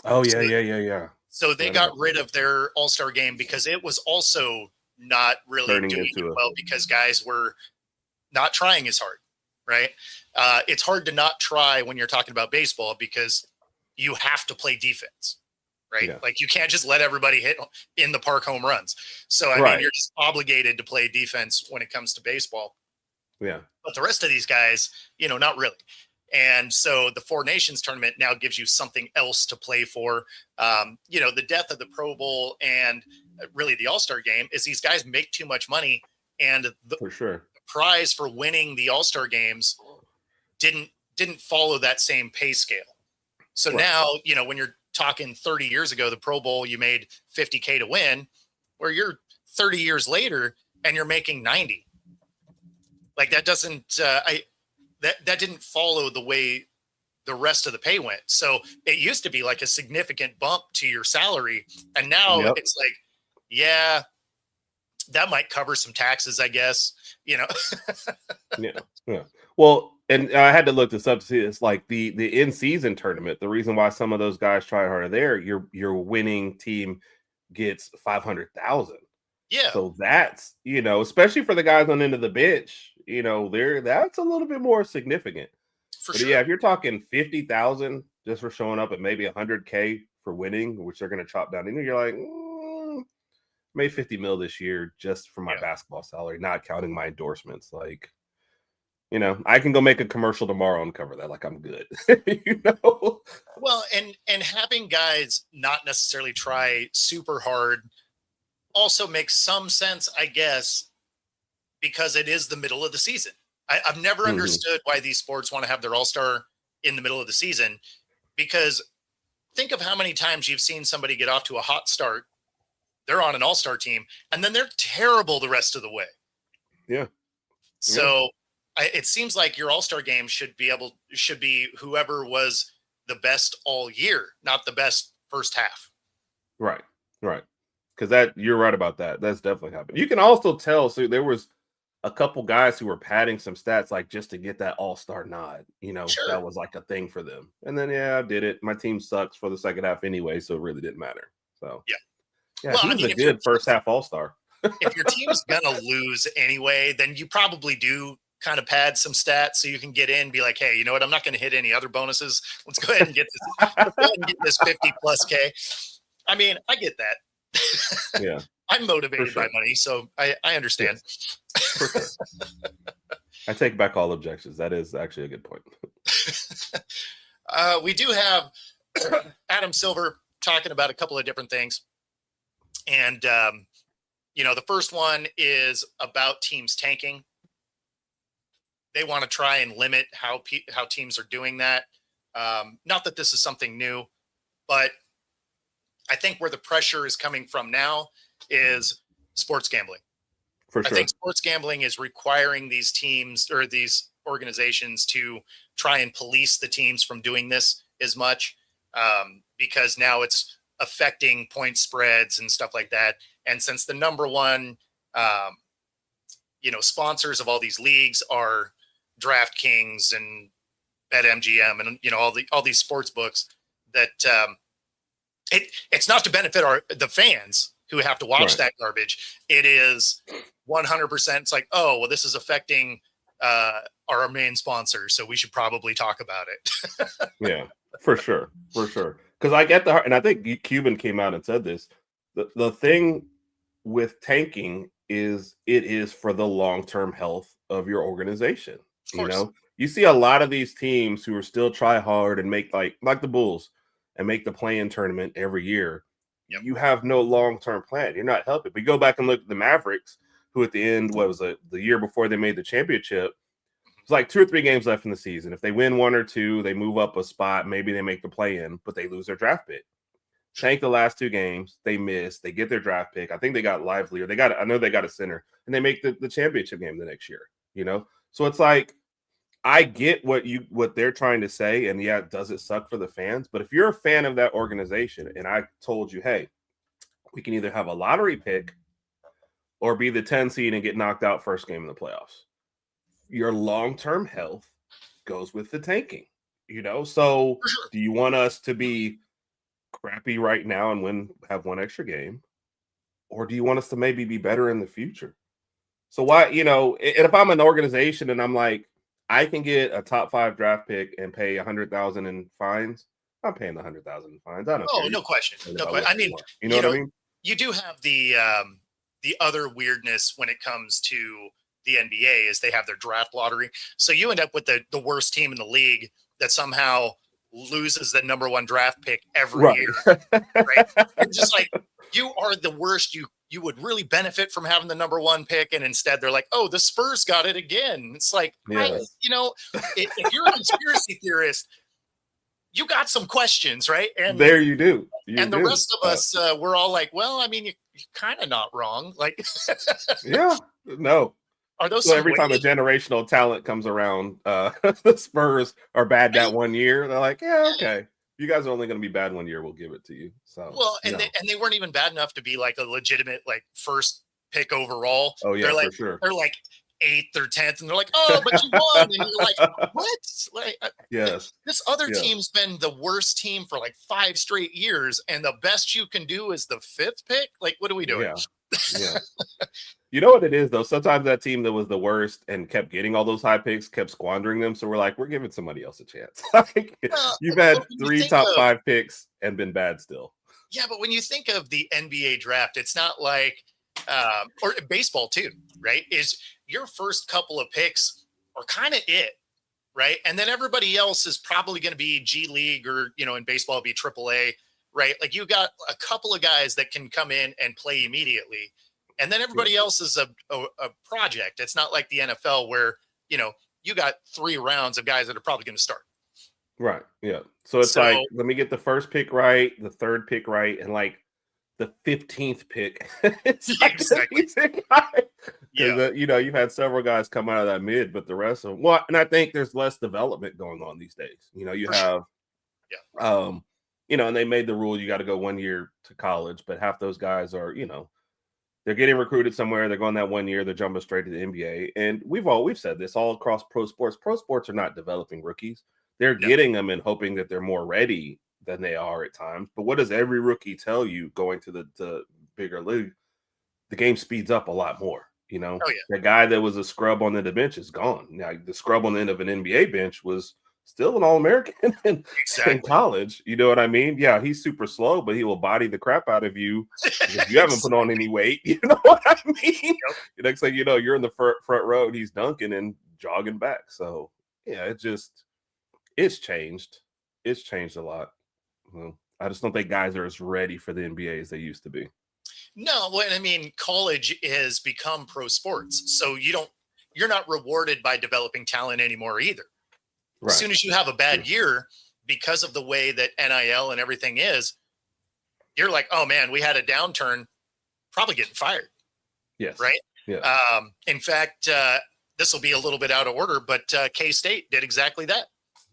Oh yeah. So they got rid of their all-star game because it was also not really doing well because guys were not trying as hard, right? It's hard to not try when you're talking about baseball because you have to play defense, right? Yeah. Like you can't just let everybody hit in the park home runs. So, I mean, you're just obligated to play defense when it comes to baseball. Yeah. But the rest of these guys, not really. And so the Four Nations tournament now gives you something else to play for. The death of the Pro Bowl and really the All-Star game is these guys make too much money. And for sure, the prize for winning the All-Star games didn't follow that same pay scale. So now, when you're talking 30 years ago, the Pro Bowl, you made $50K to win, where you're 30 years later and you're making 90. Like that doesn't, that didn't follow the way the rest of the pay went. So it used to be like a significant bump to your salary. And now it's like, yeah, that might cover some taxes, I guess, Yeah. Well, and I had to look this up to see it's like the in-season tournament. The reason why some of those guys try harder there, your winning team gets 500,000. Yeah. So that's, especially for the guys on the end of the bench, that's a little bit more significant. For but sure. Yeah, if you're talking 50,000 just for showing up at maybe 100K for winning, which they're going to chop down, and you're like, made 50 mil this year just for my basketball salary, not counting my endorsements. Like, I can go make a commercial tomorrow and cover that. Like I'm good. Well, and having guys not necessarily try super hard also makes some sense, I guess, because it is the middle of the season. I've never understood why these sports want to have their all-star in the middle of the season, because think of how many times you've seen somebody get off to a hot start. They're on an all-star team and then they're terrible the rest of the way. Yeah. So it seems like your all-star game should be whoever was the best all year, not the best first half. Right. Because you're right about that. That's definitely happened. You can also tell. So there was a couple guys who were padding some stats, like just to get that all-star nod. Sure. That was like a thing for them. And then I did it. My team sucks for the second half anyway, so it really didn't matter. So yeah, well, he was a good first half all-star. If your team's gonna lose anyway, then you probably do kind of pad some stats so you can get in, be like, hey, you know what? I'm not going to hit any other bonuses. Let's go ahead and get this 50 plus K. I mean, I get that. Yeah. I'm motivated by money, so I understand. Yes. For sure. I take back all objections. That is actually a good point. We do have Adam Silver talking about a couple of different things. And, the first one is about teams tanking. They want to try and limit how teams are doing that. Not that this is something new, but I think where the pressure is coming from now is sports gambling. For sure. I think sports gambling is requiring these teams or these organizations to try and police the teams from doing this as much, because now it's affecting point spreads and stuff like that. And since the number one, sponsors of all these leagues are DraftKings and BetMGM and all these sports books, that it's not to benefit the fans who have to watch that garbage. It is 100%. It's like, oh, well, this is affecting our main sponsor, so we should probably talk about it. Yeah, for sure. Because I get and I think Cuban came out and said this. The thing with tanking is it is for the long-term health of your organization. You see a lot of these teams who are still try hard and make like the Bulls and make the play-in tournament every year. Yep. You have no long-term plan. You're not helping. We go back and look at the Mavericks, who at the end, the year before they made the championship, it's like 2 or 3 games left in the season. If they win 1 or 2, they move up a spot. Maybe they make the play-in, but they lose their draft pick. Tank the last 2 games. They miss. They get their draft pick. I think they got Lively, or I know they got a center, and they make the championship game the next year. So it's like, I get what they're trying to say, and yeah, does it suck for the fans? But if you're a fan of that organization, and I told you, hey, we can either have a lottery pick or be the 10 seed and get knocked out first game in the playoffs, your long-term health goes with the tanking. So do you want us to be crappy right now and have 1 extra game, or do you want us to maybe be better in the future? So why, and if I'm an organization and I'm like, I can get a top 5 draft pick and pay $100,000 in fines, I'm paying the $100,000 in fines. I don't care. No question. No question. I mean, what I mean? You do have the other weirdness when it comes to the NBA is they have their draft lottery. So you end up with the worst team in the league that somehow loses the number 1 draft pick every year. Right? It's just like, you are the worst. You would really benefit from having the number 1 pick, and instead they're like, oh, the Spurs got it again. It's like, if you're a conspiracy theorist, you got some questions, right? And there you do. The rest of us, we're all like, well, I mean, you're kind of not wrong. Like, yeah, no. Are those so every time a generational talent comes around, the Spurs are bad that 1 year. They're like, yeah, okay. You guys are only going to be bad 1 year. We'll give it to you. So they weren't even bad enough to be like a legitimate first pick overall. Oh yeah, for sure. They're like 8th or 10th, and they're like, oh, but you won, and you're like, what? Yes. This other team's been the worst team for 5 straight years, and the best you can do is the 5th pick. Like, what are we doing? Yeah. You know what it is, though? Sometimes that team that was the worst and kept getting all those high picks kept squandering them. So we're like, we're giving somebody else a chance. You've had 3 top 5 picks and been bad still. Yeah, but when you think of the NBA draft, it's not like, or baseball too, right? Is your first couple of picks are kind of it, right? And then everybody else is probably going to be G League, or, in baseball, it'd be AAA, right? Like, you got a couple of guys that can come in and play immediately. And then everybody else is a project. It's not like the NFL where, you got 3 rounds of guys that are probably going to start. Right. Yeah. So it's like, let me get the first pick right, the 3rd pick right, and the 15th pick. Exactly. Yeah. You've had several guys come out of that mid, but the rest of them, and I think there's less development going on these days. You have, and they made the rule you got to go 1 year to college, but half those guys are, they're getting recruited somewhere. They're going that 1 year. They're jumping straight to the NBA. And we've said this all across pro sports. Pro sports are not developing rookies. They're getting them and hoping that they're more ready than they are at times. But what does every rookie tell you going to the bigger league? The game speeds up a lot more. The guy that was a scrub on the bench is gone. Now, the scrub on the end of an NBA bench was still an All-American in college. You know what I mean? Yeah, he's super slow, but he will body the crap out of you if you haven't put on any weight. You know what I mean? The next thing you know, you're in the front row and he's dunking and jogging back. So, yeah, it's changed. It's changed a lot. I just don't think guys are as ready for the NBA as they used to be. No, well, I mean, college has become pro sports. So you're not rewarded by developing talent anymore either. Right. As soon as you have a bad year, because of the way that NIL and everything is, you're like, oh man, we had a downturn, probably getting fired. Yes. Right. Yeah. In fact, this will be a little bit out of order, but K-State did exactly that.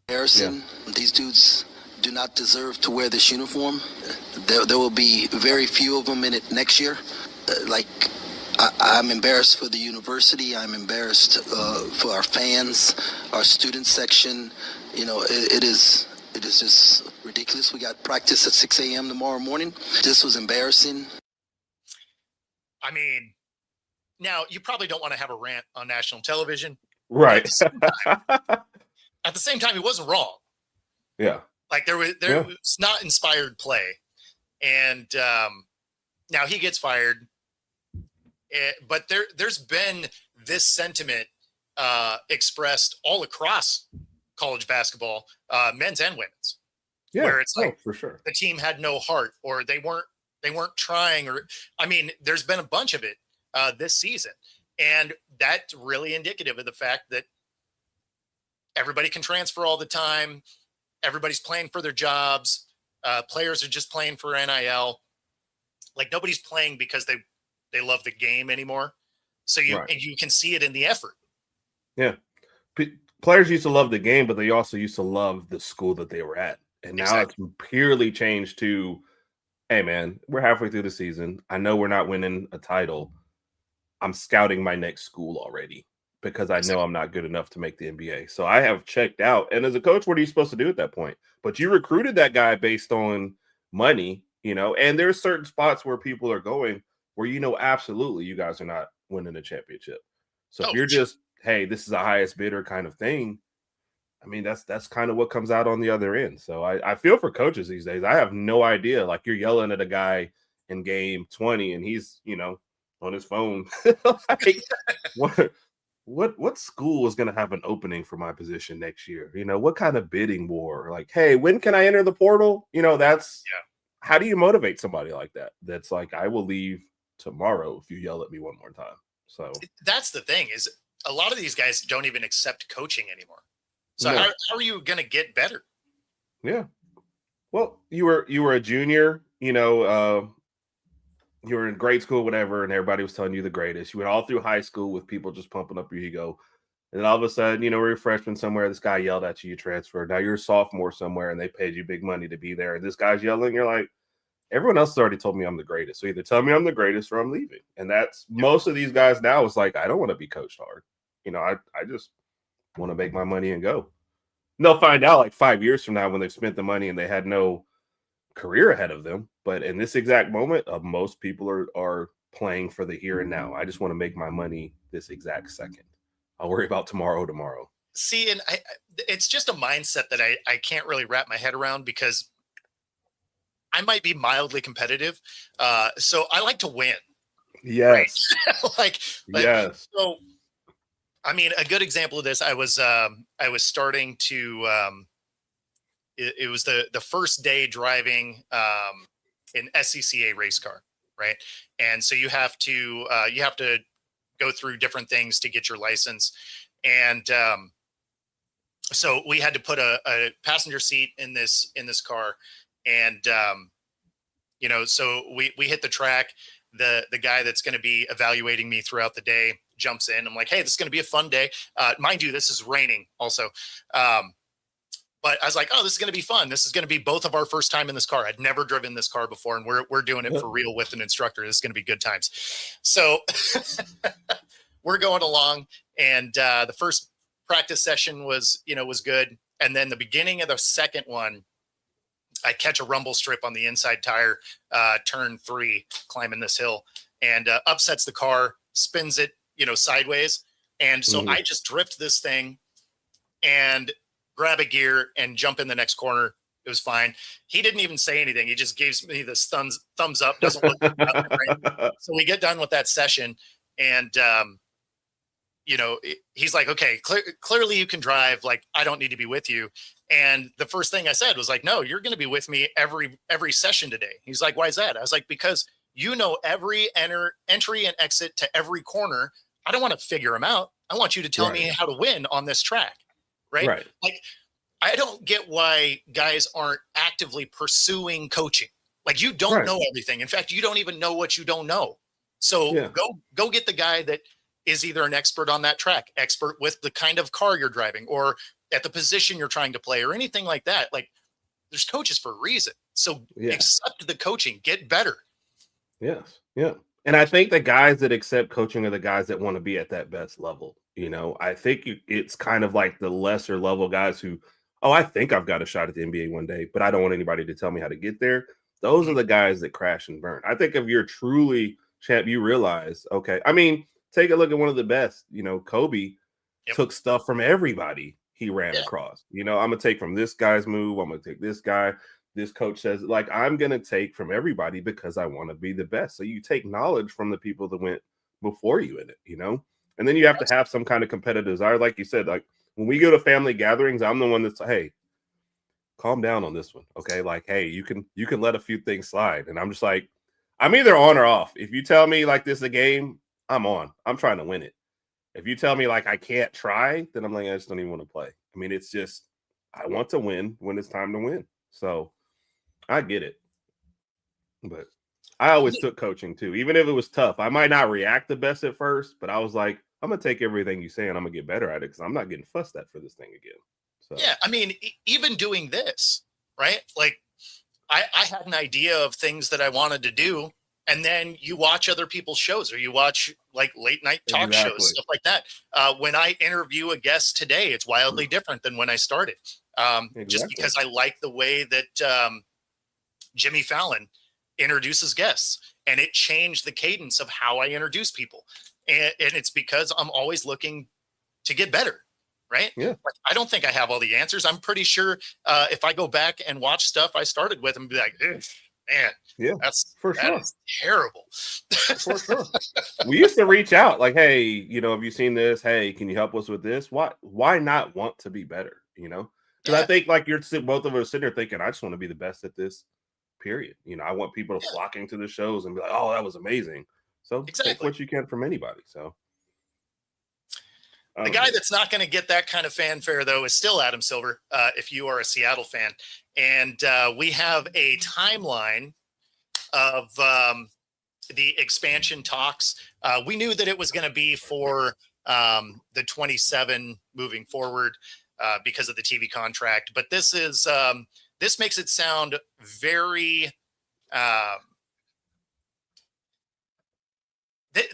Harrison, these dudes do not deserve to wear this uniform. There will be very few of them in it next year. I'm embarrassed for the university. I'm embarrassed for our fans, our student section. It is just ridiculous. We got practice at 6 a.m. tomorrow morning. This was embarrassing. I mean, now you probably don't want to have a rant on national television. Right. At the same time, he wasn't wrong. Yeah. Like there was not inspired play. And now he gets fired. But there's been this sentiment expressed all across college basketball, men's and women's. Yeah, where it's like for sure the team had no heart, or they weren't trying, or I mean, there's been a bunch of it this season, and that's really indicative of the fact that everybody can transfer all the time. Everybody's playing for their jobs. Players are just playing for NIL. Like nobody's playing because they love the game anymore. So and you can see it in the effort. Yeah. Players used to love the game, but they also used to love the school that they were at. And now it's purely changed to, hey man, we're halfway through the season. I know we're not winning a title. I'm scouting my next school already because I know I'm not good enough to make the NBA. So I have checked out. And as a coach, what are you supposed to do at that point? But you recruited that guy based on money, and there's certain spots where people are going where absolutely you guys are not winning a championship. So if you're just, hey, this is a highest bidder kind of thing, I mean, that's kind of what comes out on the other end. So I feel for coaches these days. I have no idea. Like you're yelling at a guy in game 20 and he's, on his phone. Like, what school is going to have an opening for my position next year? What kind of bidding war? Like, hey, when can I enter the portal? How do you motivate somebody like that? That's like, I will leave tomorrow if you yell at me one more time. So that's the thing, is a lot of these guys don't even accept coaching anymore. So how are you going to get better? Yeah. Well, you were a junior, you were in grade school, whatever, and everybody was telling you the greatest. You went all through high school with people just pumping up your ego. And then all of a sudden, we're a freshman somewhere. This guy yelled at you, you transferred. Now you're a sophomore somewhere and they paid you big money to be there. And this guy's yelling. You're like, everyone else has already told me I'm the greatest. So either tell me I'm the greatest or I'm leaving. And that's most of these guys now is like, I don't want to be coached hard. I just want to make my money and go. And they'll find out like 5 years from now when they've spent the money and they had no career ahead of them. But in this exact moment, most people are playing for the here and now. I just want to make my money this exact second. I'll worry about tomorrow. See, and it's just a mindset that I can't really wrap my head around, because I might be mildly competitive. So I like to win. Yes. Right? Yes. So, I mean, a good example of this, I was starting to, it was the first day driving an SCCA race car. Right. And so you have to go through different things to get your license. And so we had to put a passenger seat in this car. And, so we hit the track. The guy that's going to be evaluating me throughout the day jumps in. I'm like, hey, this is going to be a fun day. Mind you, this is raining also. But I was like, oh, this is going to be fun. This is going to be both of our first time in this car. I'd never driven this car before, and we're doing it for real with an instructor. This is going to be good times. So we're going along, and the first practice session was good. And then the beginning of the second one, I catch a rumble strip on the inside tire, turn 3, climbing this hill, and upsets the car, spins it, sideways. And so I just drift this thing and grab a gear and jump in the next corner. It was fine. He didn't even say anything. He just gave me this thumbs up. Doesn't look right? So we get done with that session, and he's like, okay, clearly you can drive. Like, I don't need to be with you. And the first thing I said was like, no, you're going to be with me every session today. He's like, why is that? I was like, because every entry and exit to every corner. I don't want to figure them out. I want you to tell me how to win on this track. Right. Like, I don't get why guys aren't actively pursuing coaching. Like, you don't know everything. In fact, you don't even know what you don't know. So go get the guy that is either an expert on that track, expert with the kind of car you're driving, or at the position you're trying to play, or anything like that. Like, there's coaches for a reason. So accept the coaching, get better. Yes. Yeah. And I think the guys that accept coaching are the guys that want to be at that best level. You know, I think it's kind of like the lesser level guys who, oh, I think I've got a shot at the NBA one day, but I don't want anybody to tell me how to get there. Those are the guys that crash and burn. I think if you're truly champ, you realize, okay, I mean, take a look at one of the best. You know, Kobe took stuff from everybody he ran across. You know, I'm going to take from this guy's move. I'm going to take this guy. This coach says, like, I'm going to take from everybody because I want to be the best. So you take knowledge from the people that went before you in it, you know? And then you have to have some kind of competitive desire. Like you said, like when we go to family gatherings, I'm the one that's, hey, calm down on this one. Okay. Like, hey, you can let a few things slide. And I'm just like, I'm either on or off. If you tell me like this is a game, I'm on. I'm trying to win it. If you tell me like I can't try, then I'm like, I just don't even want to play. I mean, it's just, I want to win when it's time to win. So I get it. But I always took coaching too, even if it was tough. I might not react the best at first, but I was like, I'm going to take everything you say and I'm going to get better at it because I'm not getting fussed at for this thing again. So yeah, I mean, even doing this, right? Like, I had an idea of things that I wanted to do, and then you watch other people's shows, or you watch like late night talk shows, stuff like that. When I interview a guest today, it's wildly different than when I started, just because I like the way that Jimmy Fallon introduces guests, and it changed the cadence of how I introduce people. And it's because I'm always looking to get better. Right. Yeah. Like, I don't think I have all the answers. I'm pretty sure if I go back and watch stuff I started with and be like, man, that's for that sure. is terrible. For sure. We used to reach out like, hey, you know, have you seen this? Hey, can you help us with this? Why not want to be better? You know, because I think like both of us sitting there thinking, I just want to be the best at this, period. You know, I want people to flocking to the shows and be like, oh, that was amazing. So take what you can from anybody. So the guy that's not going to get that kind of fanfare, though, is still Adam Silver, if you are a Seattle fan. And we have a timeline of the expansion talks. We knew that it was going to be for the 27 moving forward because of the TV contract. But this is this makes it sound very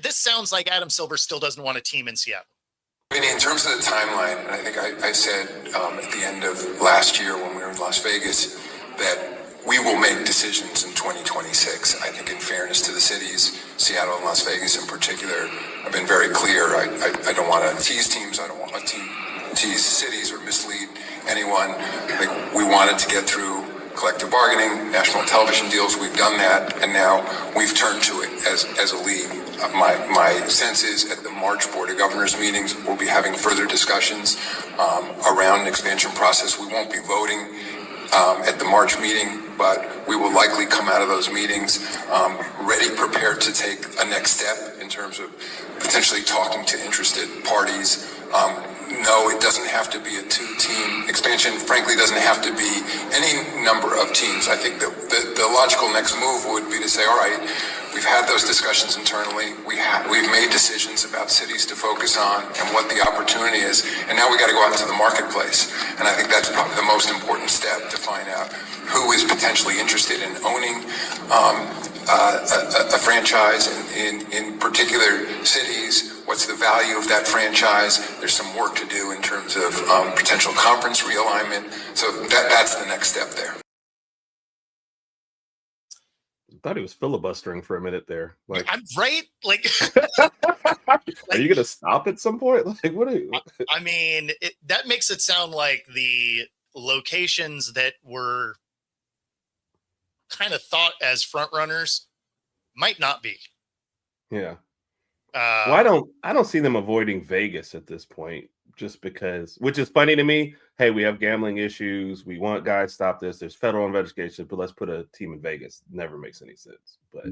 this sounds like Adam Silver still doesn't want a team in Seattle. I mean, in terms of the timeline, and I think I said at the end of last year when we were in Las Vegas that we will make decisions in 2026. I think in fairness to the cities, Seattle and Las Vegas in particular, I've been very clear. I don't want to tease teams. I don't want to tease cities or mislead anyone. I think we wanted to get through collective bargaining, national television deals. We've done that, and now we've turned to it as a league. My sense is at the March Board of Governors meetings, we'll be having further discussions around an expansion process. We won't be voting at the March meeting, but we will likely come out of those meetings ready, prepared to take a next step in terms of potentially talking to interested parties. No, it doesn't have to be a two-team expansion. Frankly, it doesn't have to be any number of teams. I think the logical next move would be to say, all right, we've had those discussions internally. We've made decisions about cities to focus on and what the opportunity is. And now we got to go out into the marketplace. And I think that's probably the most important step to find out who is potentially interested in owning a franchise in particular cities. What's the value of that franchise? There's some work to do in terms of potential conference realignment. So that's the next step there. I thought he was filibustering for a minute there. Like, I'm right. Like, are you going to stop at some point? Like, what are you? I mean, that makes it sound like the locations that were kind of thought as front runners might not be. Yeah. Well, I don't see them avoiding Vegas at this point, just because, which is funny to me. Hey, we have gambling issues. We want guys to stop this. There's federal investigation, but let's put a team in Vegas. Never makes any sense. But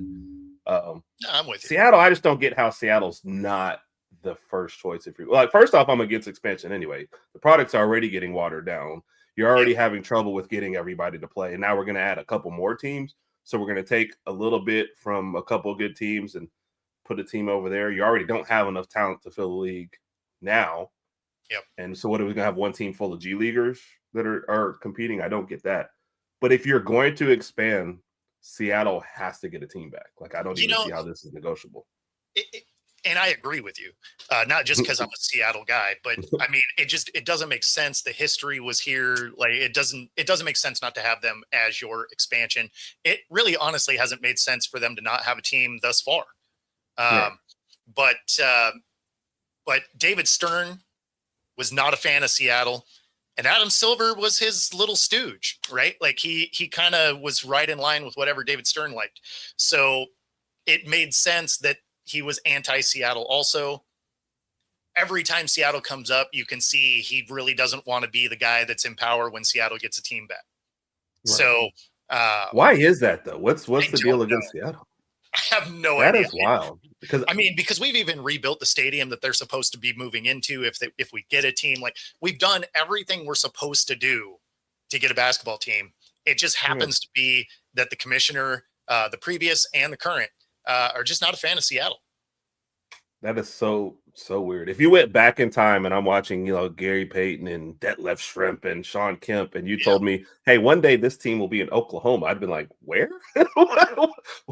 I'm with you. Seattle, I just don't get how Seattle's not the first choice. If you're like, first off, I'm against expansion anyway. The product's already getting watered down. You're already having trouble with getting everybody to play, and now we're going to add a couple more teams. So we're going to take a little bit from a couple of good teams and put a team over there. You already don't have enough talent to fill the league now. Yep. And so what are we gonna have one team full of G Leaguers that are competing? I don't get that. But if you're going to expand, Seattle has to get a team back. Like, I don't even see how this is negotiable. And I agree with you, not just because I'm a Seattle guy, but I mean, it doesn't make sense. The history was here. Like, it doesn't make sense not to have them as your expansion. It really honestly hasn't made sense for them to not have a team thus far. But David Stern was not a fan of Seattle, and Adam Silver was his little stooge, right? Like, he kind of was right in line with whatever David Stern liked. So it made sense that he was anti-Seattle also. Every time Seattle comes up, you can see he really doesn't want to be the guy that's in power when Seattle gets a team back. Right. So why is that though? What's the deal against Seattle? I have no idea. That is wild. Because we've even rebuilt the stadium that they're supposed to be moving into if we get a team. Like, we've done everything we're supposed to do to get a basketball team. It just happens to be that the commissioner, the previous and the current, are just not a fan of Seattle. That is so weird. If you went back in time and I'm watching, Gary Payton and Detlef Schrempf and Sean Kemp, and you told me, hey, one day this team will be in Oklahoma, I'd been like, where?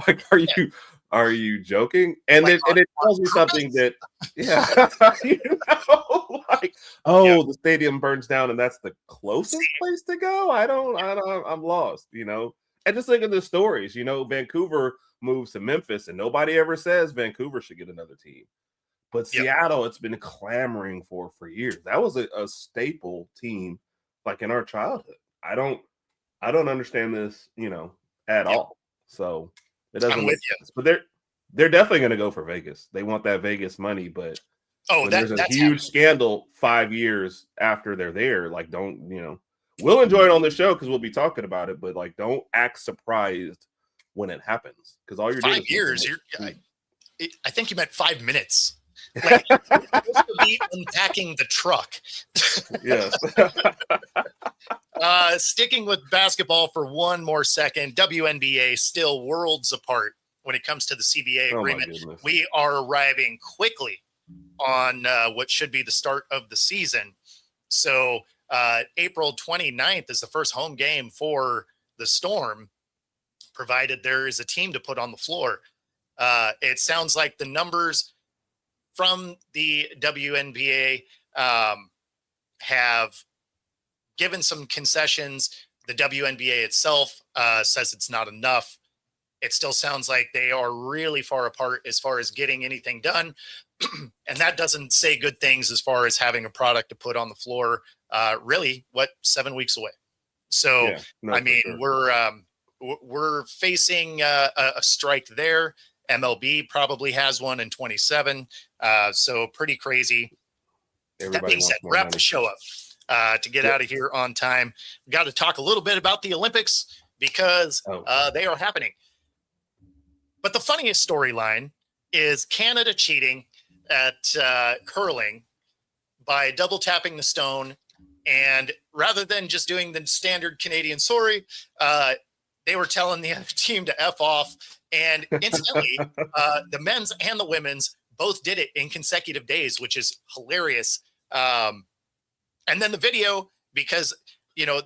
Like, are you joking? And it tells me something that, the stadium burns down and that's the closest place to go. I'm lost, And just think of the stories, Vancouver moves to Memphis and nobody ever says Vancouver should get another team. But Seattle, it's been clamoring for years. That was a staple team, like, in our childhood. I don't understand this, at all. So it doesn't make sense. But they're definitely going to go for Vegas. They want that Vegas money. But there's a huge scandal 5 years after they're there, like, we'll enjoy it on the show because we'll be talking about it. But, like, don't act surprised when it happens, because all you're doing 5 years. I think you meant 5 minutes. Like, you're supposed to be unpacking the truck. Yes. Sticking with basketball for one more second, WNBA still worlds apart when it comes to the CBA agreement. We are arriving quickly on what should be the start of the season. So April 29th is the first home game for the Storm, provided there is a team to put on the floor. It sounds like the numbers from the WNBA have given some concessions. The WNBA itself says it's not enough. It still sounds like they are really far apart as far as getting anything done. And that doesn't say good things as far as having a product to put on the floor. Really, 7 weeks away? So, we're facing a strike there. MLB probably has one in 27. So pretty crazy. That being said, wrap the show up to get out of here on time. We got to talk a little bit about the Olympics because they are happening. But the funniest storyline is Canada cheating at curling by double tapping the stone. And rather than just doing the standard Canadian sorry, they were telling the other team to F off. And incidentally, the men's and the women's both did it in consecutive days, which is hilarious. And then the video, because,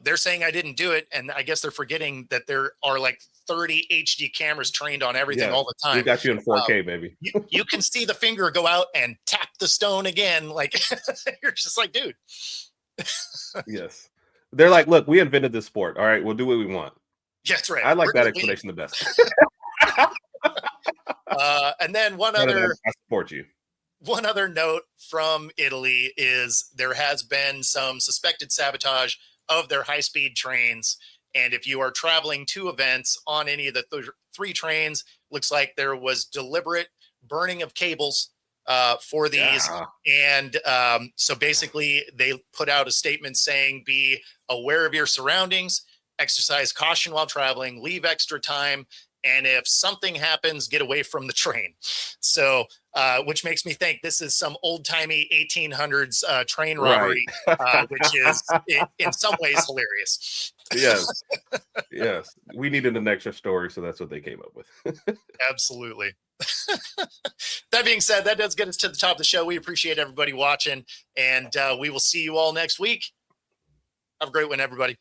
they're saying I didn't do it. And I guess they're forgetting that there are like 30 HD cameras trained on everything all the time. We got you in 4K, baby. You can see the finger go out and tap the stone again. Like, you're just like, dude. Yes. They're like, look, we invented this sport. All right, we'll do what we want. Yeah, that's right. I like that explanation the best. And then I support you. One other note from Italy is there has been some suspected sabotage of their high-speed trains. And if you are traveling to events on any of the three trains, looks like there was deliberate burning of cables for these. Yeah. And so basically they put out a statement saying, be aware of your surroundings, exercise caution while traveling, leave extra time, and if something happens, get away from the train. So, which makes me think this is some old-timey 1800s train robbery, right. Which is in some ways hilarious. Yes. Yes. We needed an extra story, so that's what they came up with. Absolutely. That being said, that does get us to the top of the show. We appreciate everybody watching, and we will see you all next week. Have a great one, everybody.